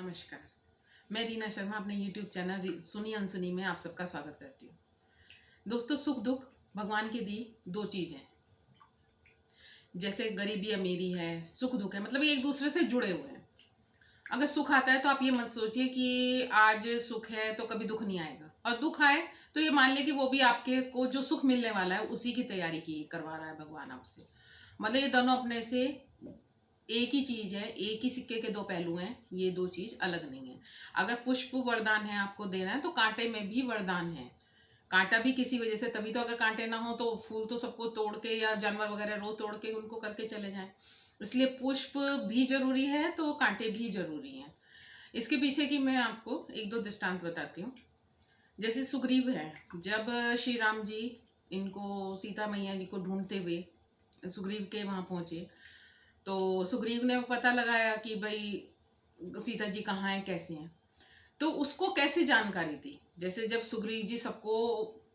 नमस्कार। मैं रीना शर्मा अपने YouTube चैनल सुनी अनसुनी में आप सबका स्वागत करती हूँ। दोस्तों, सुख दुख भगवान की दी दो चीज़ हैं। जैसे गरीबी अमीरी है, सुख दुख है, मतलब ये एक दूसरे से जुड़े हुए हैं। अगर सुख आता है तो आप ये मत सोचिए कि आज सुख है तो कभी दुख नहीं आएगा, और दुख आए तो ये मान लिया कि वो भी आपके को जो सुख मिलने वाला है उसी की तैयारी की करवा रहा है भगवान आपसे। मतलब ये दोनों अपने से एक ही चीज है, एक ही सिक्के के दो पहलू हैं, ये दो चीज अलग नहीं है। अगर पुष्प वरदान है आपको देना है तो कांटे में भी वरदान है। कांटा भी किसी वजह से, तभी तो अगर कांटे ना हो तो फूल तो सबको तोड़ के या जानवर वगैरह रोज तोड़ के उनको करके चले जाएं। इसलिए पुष्प भी जरूरी है तो कांटे भी जरूरी हैं। इसके पीछे की मैं आपको एक दो दृष्टांत बताती हूँ। जैसे सुग्रीव है, जब श्री राम जी इनको सीता मैया जी को ढूंढते हुए सुग्रीव के वहां पहुंचे, तो सुग्रीव ने पता लगाया कि भाई सीता जी कहाँ हैं, कैसे हैं। तो उसको कैसे जानकारी थी, जैसे जब सुग्रीव जी सबको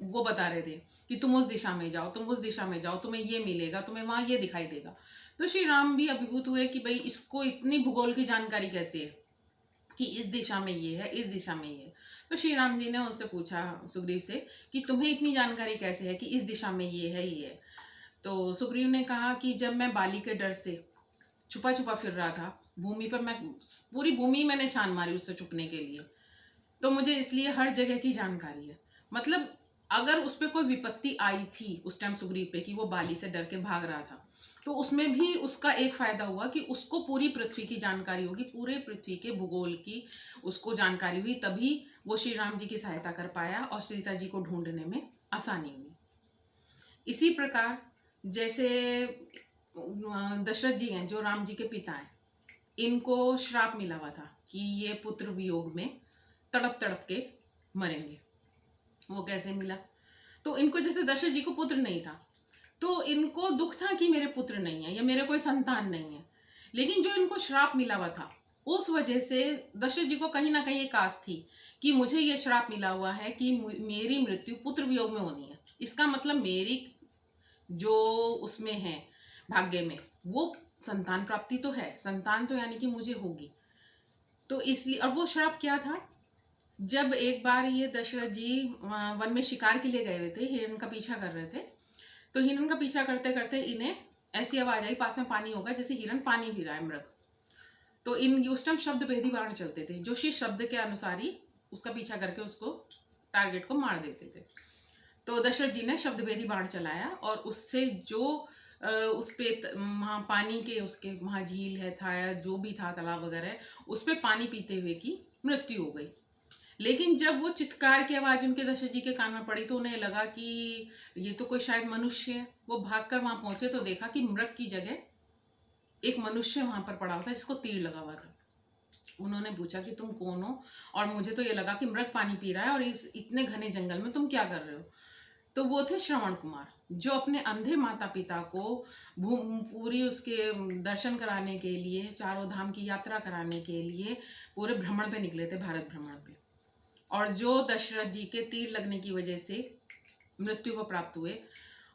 वो बता रहे थे कि तुम उस दिशा में जाओ, तुम उस दिशा में जाओ, तुम्हें ये मिलेगा, तुम्हें वहां ये दिखाई देगा। तो श्री राम भी अभिभूत हुए कि भाई इसको इतनी भूगोल की जानकारी कैसे है कि इस दिशा में ये है, इस दिशा में ये है। तो श्री राम जी ने उससे पूछा सुग्रीव से कि तुम्हें इतनी जानकारी कैसे है कि इस दिशा में ये है, ये है। तो सुग्रीव ने कहा कि जब मैं बाली के डर से छुपा छुपा फिर रहा था भूमि पर, मैं पूरी भूमि मैंने छान मारी उससे छुपने के लिए, तो मुझे इसलिए हर जगह की जानकारी है। मतलब अगर उस पर कोई विपत्ति आई थी उस टाइम सुग्रीव पे कि वो बाली से डर के भाग रहा था, तो उसमें भी उसका एक फायदा हुआ कि उसको पूरी पृथ्वी की जानकारी होगी, पूरे पृथ्वी के भूगोल की उसको जानकारी हुई, तभी वो श्री राम जी की सहायता कर पाया और सीता जी को ढूंढने में आसानी हुई। इसी प्रकार जैसे दशरथ जी हैं जो राम जी के पिता हैं, इनको श्राप मिला हुआ था कि ये पुत्र वियोग में तड़प तड़प के मरेंगे। वो कैसे मिला? तो इनको, जैसे दशरथ जी को पुत्र नहीं था तो इनको दुख था कि मेरे पुत्र नहीं है या मेरे कोई संतान नहीं है। लेकिन जो इनको श्राप मिला हुआ था उस वजह से दशरथ जी को कहीं ना कहीं एक आस थी कि मुझे ये श्राप मिला हुआ है कि मेरी मृत्यु पुत्र वियोग में होनी है। इसका मतलब मेरी जो उसमें है भाग्य में वो संतान प्राप्ति तो है, संतान तो यानी कि मुझे होगी। तो इसलिए, और वो श्राप क्या था, जब एक बार ये दशरथ जी वन में शिकार के लिए गए हुए थे, हिरण का पीछा कर रहे थे। तो हिरण का पीछा करते करते इन्हें ऐसी आवाज आई, पास में पानी होगा, जैसे हिरण पानी पी रहा है, मृग। तो इन उस टाइम शब्द भेदी बाण चलते थे, जो शब्द के अनुसार ही उसका पीछा करके उसको टारगेट को मार देते थे। तो दशरथ जी ने शब्द भेदी बाण चलाया और उससे जो उस पे वहाँ पानी के, उसके वहाँ झील है था या जो भी था तालाब वगैरह, उस पे पानी पीते हुए की मृत्यु हो गई। लेकिन जब वो चित्कार की आवाज उनके दशरथ जी के कान में पड़ी तो उन्हें लगा कि ये तो कोई शायद मनुष्य है। वो भागकर वहां पहुंचे तो देखा कि मृग की जगह एक मनुष्य वहां पर पड़ा हुआ था जिसको तीर लगा हुआ था। उन्होंने पूछा कि तुम कौन हो, और मुझे तो ये लगा कि मृग पानी पी रहा है और इस इतने घने जंगल में तुम क्या कर रहे हो। तो वो थे श्रवण कुमार, जो अपने अंधे माता पिता को पूरी उसके दर्शन कराने के लिए, चारों धाम की यात्रा कराने के लिए पूरे भ्रमण पे निकले थे, भारत भ्रमण पे। और जो दशरथ जी के तीर लगने की वजह से मृत्यु को प्राप्त हुए,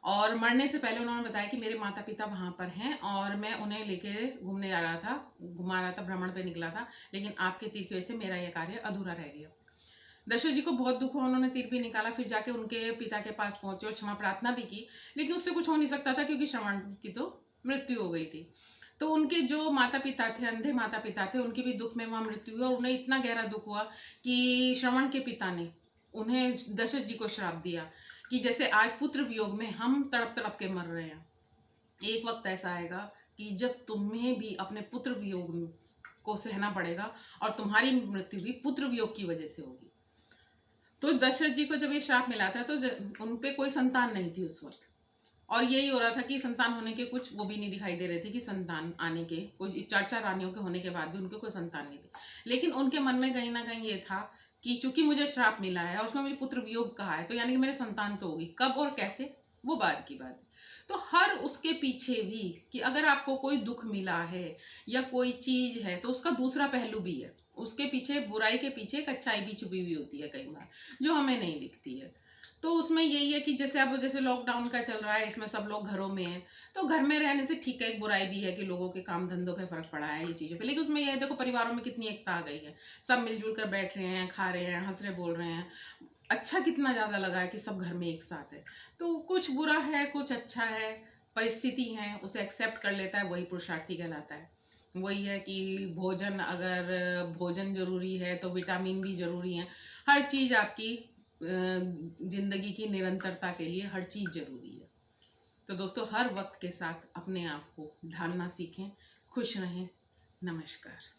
और मरने से पहले उन्होंने बताया कि मेरे माता पिता वहां पर हैं और मैं उन्हें लेके घूमने जा रहा था, घुमा रहा था, भ्रमण पे निकला था, लेकिन आपके तीर की वजह से मेरा यह कार्य अधूरा रह गया। दशरथ जी को बहुत दुख हुआ, उन्होंने तीर भी निकाला, फिर जाके उनके पिता के पास पहुंचे और क्षमा प्रार्थना भी की। लेकिन उससे कुछ हो नहीं सकता था क्योंकि श्रवण की तो मृत्यु हो गई थी। तो उनके जो माता पिता थे, अंधे माता पिता थे, उनके भी दुख में वहां मृत्यु हुई और उन्हें इतना गहरा दुख हुआ कि श्रवण के पिता ने उन्हें, दशरथ जी को श्राप दिया कि जैसे आज पुत्र वियोग में हम तड़प तड़प के मर रहे हैं, एक वक्त ऐसा आएगा कि जब तुम्हें भी अपने पुत्र वियोग को सहना पड़ेगा और तुम्हारी मृत्यु भी पुत्र वियोग की वजह से होगी। तो दशरथ जी को जब ये श्राप मिला था तो उनपे कोई संतान नहीं थी उस वक्त, और यही हो रहा था कि संतान होने के कुछ वो भी नहीं दिखाई दे रहे थे कि संतान आने के, कोई चर्चा रानियों के होने के बाद भी उनके कोई संतान नहीं थे। लेकिन उनके मन में कहीं ना कहीं ये था कि चूंकि मुझे श्राप मिला है और उसमें मुझे पुत्र वियोग कहा है, तो यानी कि मेरे संतान तो होगी, कब और कैसे वो बाद की बात है। तो हर उसके पीछे भी, कि अगर आपको कोई दुख मिला है या कोई चीज है तो उसका दूसरा पहलू भी है, उसके पीछे, बुराई के पीछे एक अच्छाई भी छुपी हुई होती है कई बार, जो हमें नहीं दिखती है। तो उसमें यही है कि जैसे अब जैसे लॉकडाउन का चल रहा है, इसमें सब लोग घरों में हैं, तो घर में रहने से ठीक है, एक बुराई भी है कि लोगों के काम धंधों पे फर्क पड़ा है, ये चीज़ों पे, लेकिन उसमें ये है, देखो परिवारों में कितनी एकता आ गई है, सब मिलजुल कर बैठ रहे हैं, खा रहे हैं, हंस रहे बोल रहे हैं। अच्छा कितना ज़्यादा लगा है कि सब घर में एक साथ है। तो कुछ बुरा है, कुछ अच्छा है, परिस्थिति है, उसे एक्सेप्ट कर लेता है, वही पुरुषार्थी कहलाता है। वही है कि भोजन, अगर भोजन जरूरी है तो विटामिन भी जरूरी है। हर चीज आपकी जिंदगी की निरंतरता के लिए हर चीज जरूरी है। तो दोस्तों, हर वक्त के साथ अपने आप को ढालना सीखें। खुश रहें। नमस्कार।